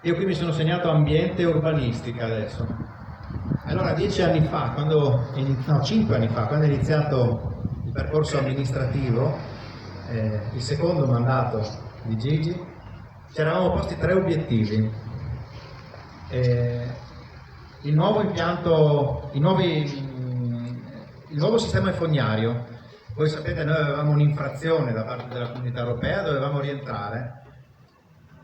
Io qui mi sono segnato ambiente e urbanistica adesso. Allora 10 anni fa, no 5 anni fa, quando è iniziato il percorso amministrativo, il secondo mandato di Gigi, ci eravamo posti 3 obiettivi. Il nuovo impianto, il nuovo sistema fognario. Voi sapete, noi avevamo un'infrazione da parte della Comunità Europea, dovevamo rientrare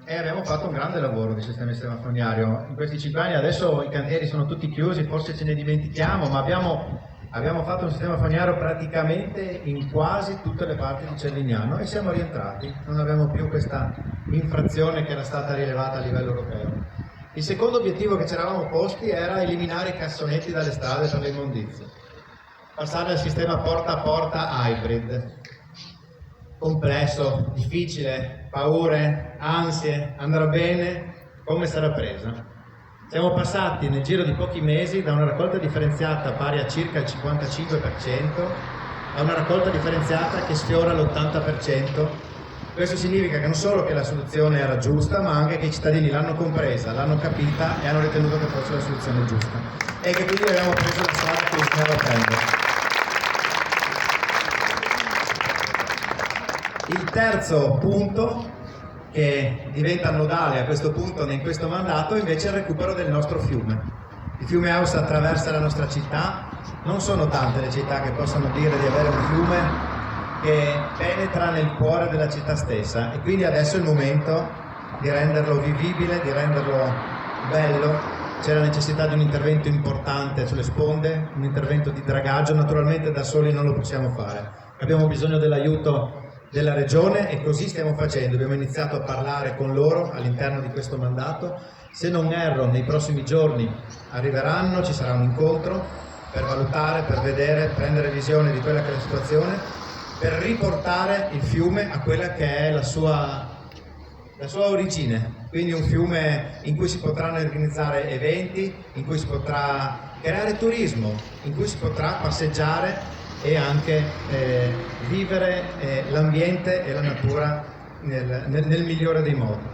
e abbiamo fatto un grande lavoro di sistema fognario. In questi 5 anni adesso i cantieri sono tutti chiusi, forse ce ne dimentichiamo, ma abbiamo fatto un sistema fognario praticamente in quasi tutte le parti di Cervignano e siamo rientrati, non abbiamo più questa infrazione che era stata rilevata a livello europeo. Il secondo obiettivo che ci eravamo posti era eliminare i cassonetti dalle strade per le immondizie, passare al sistema porta a porta hybrid. Complesso, difficile, paure, ansie, andrà bene, come sarà presa? Siamo passati nel giro di pochi mesi da una raccolta differenziata pari a circa il 55% a una raccolta differenziata che sfiora l'80%. Questo significa che non solo che la soluzione era giusta, ma anche che i cittadini l'hanno compresa, l'hanno capita e hanno ritenuto che fosse la soluzione giusta. E che quindi abbiamo preso la strada che bisognava prendere. Il terzo punto, che diventa nodale a questo punto in questo mandato, invece è il recupero del nostro fiume. Il fiume Aosta attraversa la nostra città, non sono tante le città che possono dire di avere un fiume che penetra nel cuore della città stessa e quindi adesso è il momento di renderlo vivibile, di renderlo bello. C'è la necessità di un intervento importante sulle sponde, un intervento di dragaggio, naturalmente da soli non lo possiamo fare. Abbiamo bisogno dell'aiuto della Regione e così stiamo facendo. Abbiamo iniziato a parlare con loro all'interno di questo mandato. Se non erro, nei prossimi giorni arriveranno, ci sarà un incontro per valutare, per vedere, prendere visione di quella che è la situazione, per riportare il fiume a quella che è la sua origine, quindi un fiume in cui si potranno organizzare eventi, in cui si potrà creare turismo, in cui si potrà passeggiare e anche vivere l'ambiente e la natura nel migliore dei modi.